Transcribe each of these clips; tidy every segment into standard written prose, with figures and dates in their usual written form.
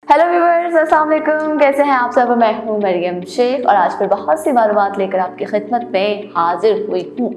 Hello viewers, अस्सलाम वालेकुम। कैसे हैं आप सब? मैं हूँ मरियम शेख और आज फिर बहुत सी मालूमात लेकर आपकी खिदमत में हाजिर हुई हूँ।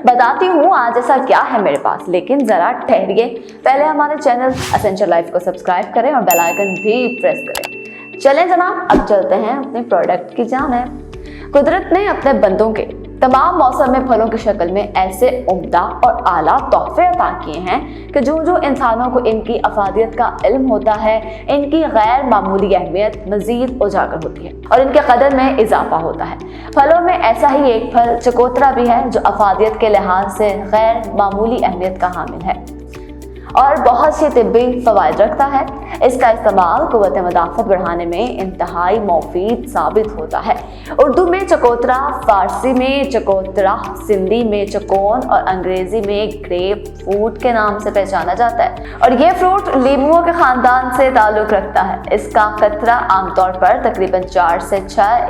बताती हूँ आज ऐसा क्या है मेरे पास, लेकिन ज़रा ठहरिए। पहले हमारे चैनल एसेंशियल लाइफ को सब्सक्राइब करें और बेल आइकन भी प्रेस करें। चलें जनाब, अब चलते हैं अपने प्रोडक्ट की जानिब। कुदरत ने अपने बंदों के तमाम मौसम में फलों की शक्ल में ऐसे उम्दा और आला तोहफे अता किए हैं कि जो इंसानों को इनकी अफादियत का इल्म होता है, इनकी गैर मामूली अहमियत मजीद उजागर होती है और इनके कदर में इजाफा होता है। फलों में ऐसा ही एक फल चकोतरा भी है जो अफादियत के लिहाज से गैर मामूली अहमियत का हामिल है और बहुत सी तिब्बी फ़वाइद रखता है। इसका इस्तेमाल क़ुव्वत मुदाफ़त बढ़ाने में इंतहाई मुफीद साबित होता है। उर्दू में चकोतरा, फ़ारसी में चकोतरा, सिंधी में चकोन और अंग्रेज़ी में ग्रेप फ्रूट के नाम से पहचाना जाता है और ये फ्रूट लीमुओं के ख़ानदान से ताल्लुक़ रखता है। इसका कतरा आमतौर पर तकरीबन 4 से 6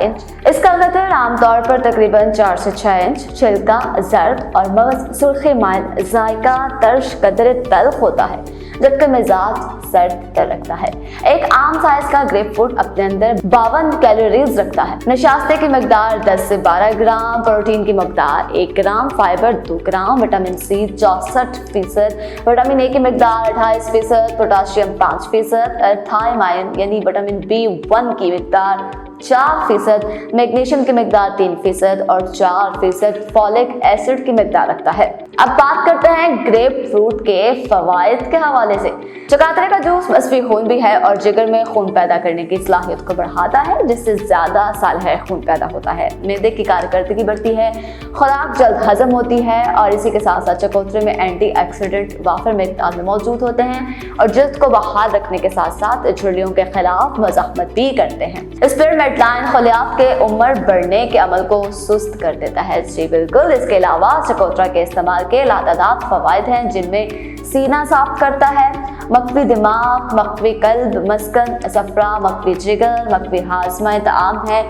इंच, छिलका जर्द और मगज़ सुर्खी माइल, जायका तर्श कदर तल्ख होता है जबकि मिजाज सर्द तर रखता है। एक आम साइज का ग्रेप फ्रूट अपने अंदर 52 कैलोरीज रखता है। नशास्ते की मकदार 10 से 12 ग्राम, प्रोटीन की मकदार 1 gram, fibre 2 gram, vitamin C 64%, vitamin A की मकदार 28%, पोटाशियम 5%, थायमाइन यानी विटामिन B1 की मकदार 4%, मैग्नीशियम की मकदार 3% और 4% फॉलिक एसिड की मकदार रखता है। अब बात करते हैं ग्रेप फ्रूट के फवाइद के हवाले से। चकोतरे का जूस मसफी खून भी है और जिगर में खून पैदा करने की सलाहियत को बढ़ाता है, जिससे ज्यादा सालह खून पैदा होता है। मैदे की कारकर्दगी बढ़ती है, खुराक जल्द हजम होती है और इसी के साथ साथ चकोतरे में एंटीऑक्सीडेंट वाफर मिकदार में मौजूद होते हैं और जल्द को बहाल रखने के साथ साथ झुर्रियों के खिलाफ मज़ाहमत भी करते हैं। स्पिरमेटलाइन खलियात के उम्र बढ़ने के अमल को सुस्त कर देता है। जी बिल्कुल। इसके अलावा चकोतरा के इस्तेमाल के लातादाद फवाइद हैं, जिनमें सीना साफ करता है, मकवी दिमाग, मकवी कल्ब, मस्कन सफरा, मकवी जिगर, मकवी हाजमा ताम है।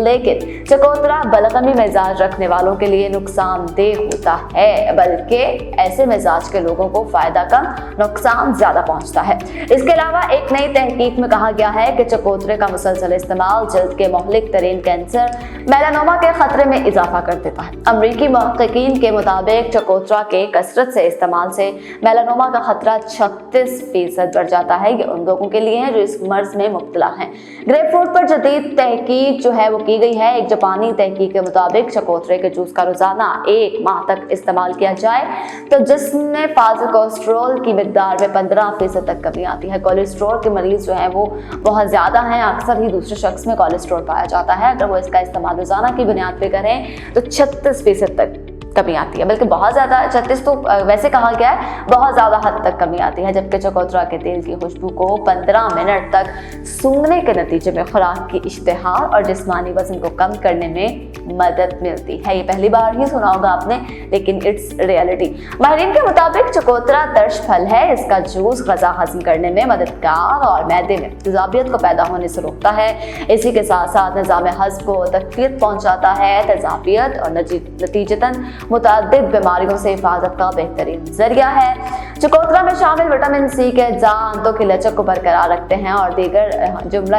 लेकिन चकोतरा बलगमी मिजाज रखने वालों के लिए नुकसानदेह होता है, बल्कि ऐसे मिजाज के लोगों को फायदा कम, नुकसान ज्यादा पहुंचता है। इसके अलावा एक नई तहकीक में कहा गया है कि चकोतरे का मुसलसल इस्तेमाल जल्द के मुहलिक तरीन कैंसर, मेलानोमा के खतरे में इजाफा कर देता है। अमरीकी मुहक्किकीन के मुताबिक चकोतरा के कसरत से इस्तेमाल से मेलानोमा का खतरा 36% बढ़ जाता है। ये उन लोगों के लिए है जो इस मर्ज में मुब्तला हैं। ग्रेप फ्रूट पर जदीद तहकीक जो है वो की गई है। एक जापानी तहकीक के मुताबिक चकोतरे के जूस का रोजाना 1 माह तक इस्तेमाल किया जाए तो जिस्म में फाजिल कोलेस्ट्रॉल की मकदार में 15% तक कमी आती है। कोलेस्ट्रॉल के मरीज जो है वो बहुत ज्यादा हैं, अक्सर ही दूसरे शख्स में कोलेस्ट्रॉल पाया जाता है। अगर वो इसका इस्तेमाल रोजाना की बुनियाद पे करें तो 36% तक कमी आती है, बल्कि बहुत ज़्यादा 36 तो वैसे कहा गया है, बहुत ज़्यादा हद तक कमी आती है। जबकि चकोतरा के तेल की खुशबू को 15 मिनट तक सूंघने के नतीजे में खुराक की इश्तिहा और जिस्मानी वजन को कम करने में मदद मिलती है। ये पहली बार ही सुना होगा आपने, लेकिन इट्स रियलिटी। माहिरीन के मुताबिक चकोतरा तर्श फल है। इसका जूस गज़ा हजम करने में मददगार और मैदे में तेजाबियत को पैदा होने से रोकता है। इसी के साथ साथ निज़ाम हज़म को तकवीत पहुँचाता है। तेजाबियत और नतीजतन मुतअद्दिद बीमारियों से हिफाजत का बेहतरीन जरिया है। चकोतरा में शामिल विटामिन सी के दांतों की लचक को बरकरार रखते हैं और दीगर जुमला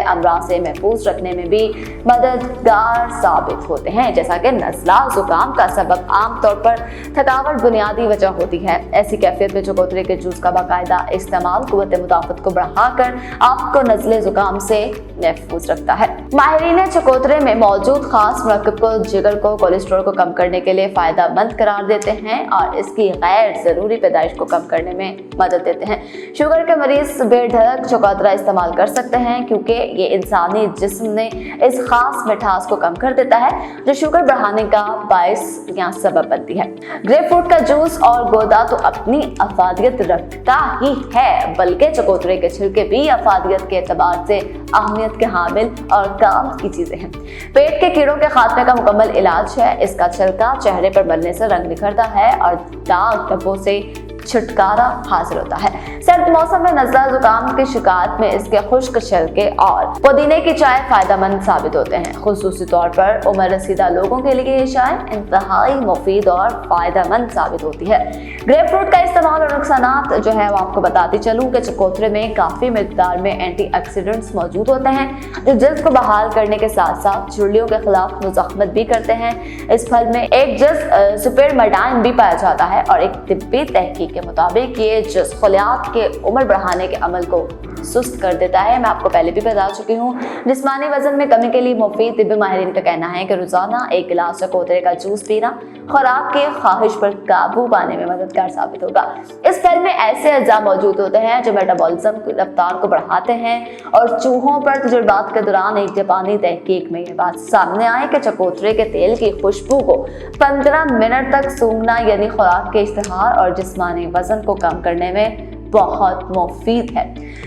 अमराज से महफूज रखने में भी मददगार साबित होते हैं, जैसा कि नज़ला जुकाम का सबब आमतौर पर थकावट बुनियादी वजह होती है। ऐसी कैफियत में चकोतरे के जूस का बाकायदा इस्तेमाल क़ुव्वत मुदाफ़त को बढ़ाकर आपको नज़ले जुकाम से महफूज रखता है। माहिरीन चकोतरे में मौजूद खास मरकब को जिगर को कोलेस्ट्रॉल को कम करने के लिए फायदेमंद करार देते हैं और इसकी गैर जरूरी पैदाइश को कम करने में मदद देते हैं। शुगर के मरीज बेधड़क चकोतरा इस्तेमाल कर सकते हैं क्योंकि ये इंसानी जिस्म में इस खास मिठास को कम कर देता है जो शुगर बढ़ाने का बायस या सबब बनती है। ग्रेप फ्रूट का जूस और गोदा तो अपनी अफादियत रखता ही है, बल्कि चकोतरे के छिलके भी अफादियत के एतबार से अहमियत के हामिल और काम की चीजें हैं। पेट के कीड़ों के खात्मे का मुकम्मल इलाज है। इसका छिलका चेहरे पर मलने से रंग निखरता है और दाग धब्बों से छुटकारा हासिल होता है। सर्द मौसम में नज़ला जुकाम की शिकायत में इसके खुश्क छिलके और पुदीने की चाय फायदेमंद साबित होते हैं। खुसूसी तौर पर उम्र रसीदा लोगों के लिए ये चाय इंतहाई मुफीद और फायदेमंद साबित होती है। ग्रेप फ्रूट का इस्तेमाल और नुकसानात जो है वो आपको बताती चलूँ कि चकोतरे में काफ़ी मिकदार में एंटीऑक्सीडेंट्स मौजूद होते हैं जो जल्द को बहाल करने के साथ साथ झुर्रियों के खिलाफ मुज़ाहमत भी करते हैं। इस फल में एक जस सुपेरमेडाइन भी पाया जाता है और एक तिब्बी तहकीक के मुताबिक ये जस खलियात के उम्र बढ़ाने के अमल को सुस्त कर देता है। मैं आपको पहले भी बता चुकी हूँ। जिस्मानी वजन में कमी के लिए मुफीद तिब्बी माहिरीन का कहना है कि रोजाना 1 गिलास चकोतरे का जूस पीना खुराक के ख्वाहिश पर काबू पाने में मददगार साबित होगा। इस फल में ऐसे अज्जा मौजूद होते हैं जो मेटाबॉलिज्म की रफ्तार को बढ़ाते हैं और चूहों पर तजुर्बात के दौरान एक जापानी तहकीक में ये बात सामने आई कि चकोतरे के तेल की खुशबू को 15 मिनट तक सूंघना यानी खुराक के इश्तहार और जिस्मानी वजन को कम करने में बहुत मुफीद है।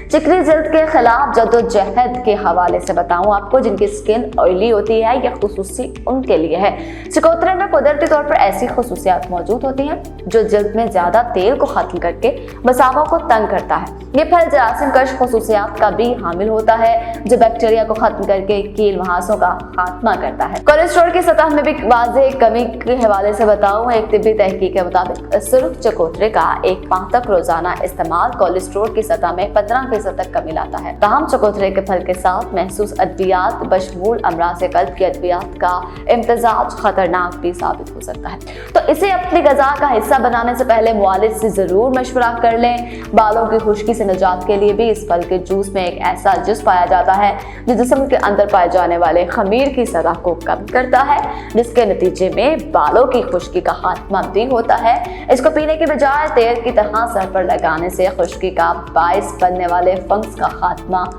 चिकनी जल्द के खिलाफ जद्दोजहद के हवाले से बताऊं आपको, जिनकी स्किन ऑयली होती है, यह खुसूसी उनके लिए है। चकोतरे में कुदरती तौर पर ऐसी खुसूसियात मौजूद होती हैं जो जल्द में ज्यादा तेल को खत्म करके मसाफों को तंग करता है। ये फल जरासीम कश खुसूसियात का भी हामिल होता है जो बैक्टीरिया को खत्म करके कील मुहासों का खात्मा करता है। कोलेस्ट्रॉल की सतह में भी वाज़ेह कमी के हवाले से बताऊं, एक तिब्बी तहकीक के मुताबिक सुर्ख चकोतरे का 1 माह तक रोजाना इस्तेमाल कोलेस्ट्रॉल की सतह में 15% तक कमी लाता है। ताहम चकोतरे के फल के साथ महसूस अद्वियात बशमूल अमराज़ क़ल्ब की अद्वियात का इम्तिज़ाज खतरनाक भी साबित हो सकता है। तो इसे अपनी ग़िज़ा का हिस्सा बनाने से पहले मुआलिज से जरूर मशवरा कर लें। बालों की खुश्की से निजात के लिए भी इस फल के जूस में एक ऐसा जुज़ पाया जाता है जो जिस्म के अंदर पाए जाने वाले खमीर की सतह को कम करता है, जिसके नतीजे में बालों की खुश्की का खात्मा भी होता है। इसको पीने की बजाय तेल की तरह सर पर लगाने से खुश्की का बाइस बनने वाले फंगस का खात्मा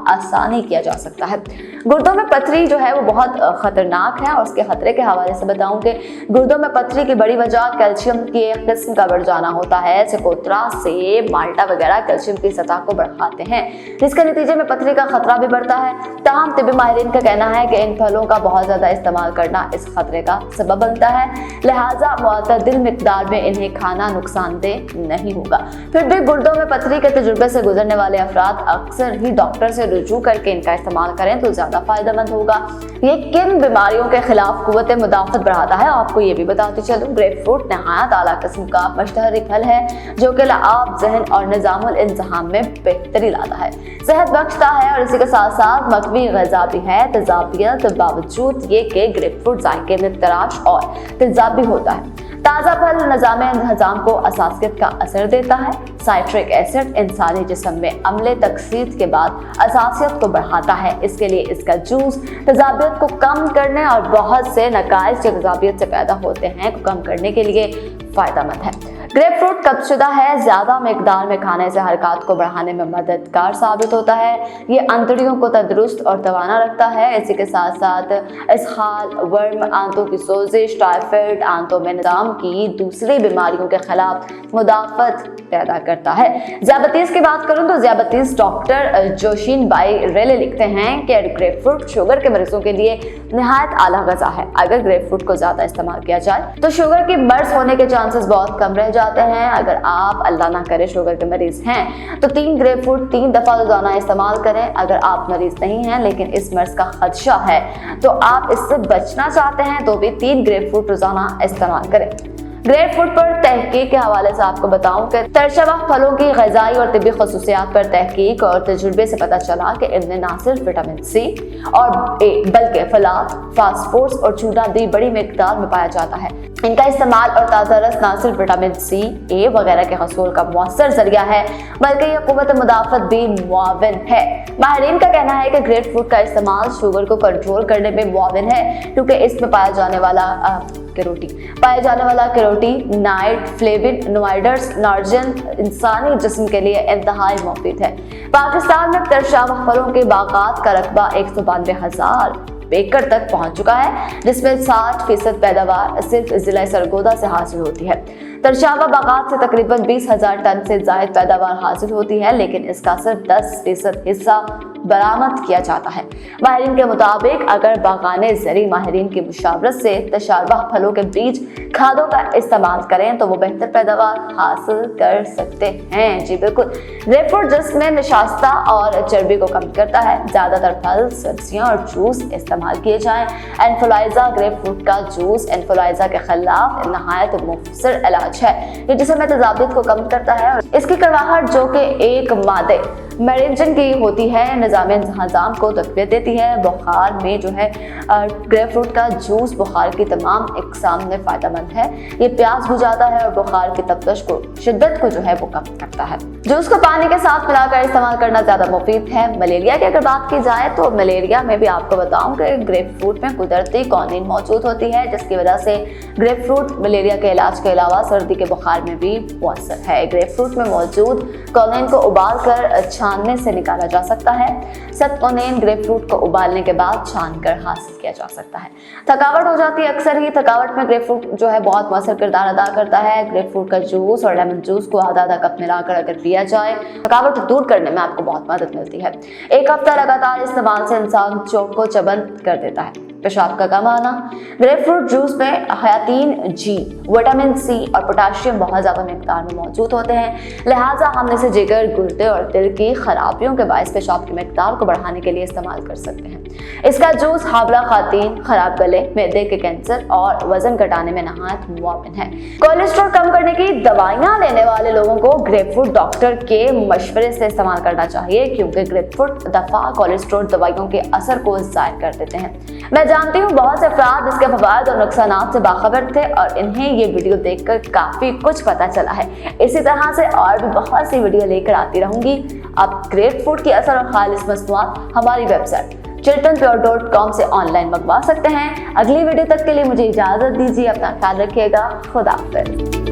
आसानी किया जा सकता है। गुर्दों में पथरी जो है वो बहुत खतरनाक है और उसके खतरे के हवाले से बताऊं कि गुर्दों में पथरी की बड़ी वजह कैल्शियम की एक किस्म का बढ़ जाना होता है। चकोतरा, सेब, माल्टा वगैरह कैल्शियम की सतह को बढ़ाते हैं, जिसके नतीजे में पथरी का खतरा भी बढ़ता है। तमाम तिब्बी माहिरीन का कहना है कि इन फलों का बहुत ज्यादा इस्तेमाल करना इस खतरे का सबब बनता है, लिहाजा मुतदिल मिकदार में इन्हें खाना नुकसानदेह नहीं होगा। फिर भी गुर्दों में पथरी के तजुर्बे से गुजरने वाले अफराद अक्सर ही डॉक्टर से रुजू करके इनका इस्तेमाल करें तो ज्यादा फायदेमंद होगा। ये किन बीमारियों के खिलाफ कुव्वत मुदाफ़त बढ़ाता है आपको ये भी बताते चलूं। ग्रेप फ्रूट नहायत आला किस्म का मशतहरी फल है जो कि लआब, ज़हन और निज़ामुल इंतज़ाम में बेहतरी लाता है, सेहत बख्शता है और इसी के साथ साथ मकवी ग़िज़ा भी है। तेज़ाबियत के बावजूद ये कि ग्रेप फ्रूट जायके में तराश और तेज़ाबी होता है। ताज़ा फल निज़ाम हज़म को असासियत का असर देता है। साइट्रिक एसिड इंसानी जिस्म में अम्ले तकसीद के बाद असासियत को बढ़ाता है, इसके लिए इसका जूस तेज़ाबियत को कम करने और बहुत से नकाइज जो तेज़ाबियत से पैदा होते हैं को कम करने के लिए फ़ायदेमंद है। ग्रेप फ्रूट कब्ज़शुदा है, ज़्यादा मिकदार में खाने से हरकत को बढ़ाने में मददगार साबित होता है। ये अंतड़ियों को तंदुरुस्त और तवाना रखता है। इसी के साथ साथ इसहाल, वर्म, आंतों की सोजिश, टाइफाइड, आंतों में निज़ाम की दूसरी बीमारियों के खिलाफ मुदाफ़त पैदा करता है। ज़ियाबतीस की बात करूं तो ज़ियाबतीस डॉक्टर जोशीन बाई रेले लिखते हैं कि ग्रेप फ्रूट शुगर के मरीजों के लिए नहायत आला ग़िज़ा है। अगर ग्रेप फ्रूट को ज़्यादा इस्तेमाल किया जाए तो शुगर की मर्ज होने के चांसेस बहुत कम रह जाते हैं। अगर आप अल्लाह ना करे शुगर के मरीज हैं तो 3 ग्रेप फ्रूट 3 दफ़ा रोजाना इस्तेमाल करें। अगर आप मरीज नहीं हैं लेकिन इस मर्ज का खदशा है तो आप इससे बचना चाहते हैं तो भी 3 ग्रेप फ्रूट रोजाना इस्तेमाल करें। ग्रेप फ्रूट पर तहकीक के हवाले से आपको बताऊं कि तरशबा फलों की ग़िज़ाई और तिब्बी ख़ुसूसियात पर तहकीक और तजुर्बे से पता चला कि इनमें ना सिर्फ विटामिन सी और ए बल्कि फलाद, फास्फोरस और चूना दी बड़ी मिकदार में पाया जाता है। इनका इस्तेमाल और ताज़ा रस ना सिर्फ विटामिन सी, ए वगैरह के हसूल का मौसर जरिया है बल्कि यह कुव्वत मुदाफ़त भी मुआविन है। माहिरीन का कहना है कि ग्रेप फ्रूट का इस्तेमाल शुगर को कंट्रोल करने में मुआविन है क्योंकि इसमें पाया जाने वाला कैरोटीनाइड, फ्लेविनोइड्स, नार्जिन इंसानी जिस्म के लिए इंतहाई मुफीद है। पाकिस्तान में तरशाह फलों के बागात का रकबा 192,000 एकड़ तक पहुंच चुका है, जिसमें 60% पैदावार सिर्फ जिला सरगोदा से हासिल होती है। तरशावा बागात से तकरीबन 20,000 टन से ज़ायद पैदावार हासिल होती है, लेकिन इसका सिर्फ 10% हिस्सा बरामद किया जाता है। माहिरीन के मुताबिक अगर बागाने ज़री माहिरीन की मुशावरत से तशारबा फलों के बीज खादों का इस्तेमाल करें तो वो बेहतर पैदावार हासिल कर सकते हैं। जी बिल्कुल, ग्रेपफ्रूट जिसमें निशास्ता और चर्बी को कम करता है। ज़्यादातर फल, सब्जियां और जूस इस्तेमाल किए जाएं। एन्फ्लुएंजा ग्रेपफ्रूट का जूस एन्फ्लुएंजा के खिलाफ नहायत मुफसर इलाज है। ये जिस्म तेजाबियत को कम करता है। इसकी कड़वाहट जो कि एक मादे मेरिंजन की होती है, निज़ाम हज़ाम को तक़वियत देती है। बुखार में जो है ग्रेपफ्रूट का जूस बुखार की तमाम इक़साम में फ़ायदेमंद है। ये प्यास बुझाता है और बुखार की तपश को शिद्दत को जो है वो कम करता है। जूस को पानी के साथ मिलाकर इस्तेमाल करना ज़्यादा मुफीद है। मलेरिया की अगर बात की जाए तो मलेरिया में भी आपको बताऊं कि ग्रेपफ्रूट में कुदरती कॉनिन मौजूद होती है, जिसकी वजह से ग्रेपफ्रूट मलेरिया के इलाज के अलावा सर्दी के बुखार में भी मुअस्सर है। ग्रेपफ्रूट में मौजूद कॉनिन को उबाल कर छानने से निकाला जा सकता है। सतकोनिन ग्रेपफ्रूट को उबालने के बाद छानकर हासिल किया जा सकता है। थकावट हो जाती है अक्सर ही, थकावट में ग्रेपफ्रूट जो है बहुत मौसर किरदार अदा करता है। ग्रेपफ्रूट का जूस और लेमन जूस को आधा कप मिलाकर अगर पिया जाए थकावट दूर करने में आपको बहुत मदद मिलती है। एक हफ्ता लगातार इस्तेमाल से इंसान चोक को चबंद कर देता है। पेशाब का कम आना। ग्रेपफ्रूट जूस में हयातीन जी, विटामिन सी और पोटाशियम बहुत ज़्यादा मिकदार में मौजूद होते हैं, लिहाजा हम इसे जिगर, गुर्दे और दिल की खराबियों के बायस पेशाब की मिकदार को बढ़ाने के लिए इस्तेमाल कर सकते हैं। इसका जूस हावला खातीन, खराब गले, मैदे के कैंसर और वजन घटाने में नहायत मुआविन है। कोलेस्ट्रॉल कम करने की दवाइयाँ लेने वाले लोगों को ग्रेपफ्रूट डॉक्टर के मशवरे से इस्तेमाल करना चाहिए, क्योंकि ग्रेपफ्रूट दफा कोलेस्ट्रॉल दवाइयों के असर को ज़ाहिर कर देते हैं। मैं जानती हूँ बहुत से अफराद इसके फवायद और नुकसानात से बाखबर थे और इन्हें ये वीडियो देखकर काफ़ी कुछ पता चला है। इसी तरह से और भी बहुत सी वीडियो लेकर आती रहूंगी। आप ग्रेपफ्रूट की असर और खालिस मसनूआत हमारी वेबसाइट chiltonpure.com से ऑनलाइन मंगवा सकते हैं। अगली वीडियो तक के लिए मुझे इजाज़त दीजिए। अपना ख्याल रखिएगा। खुदा हाफिज़।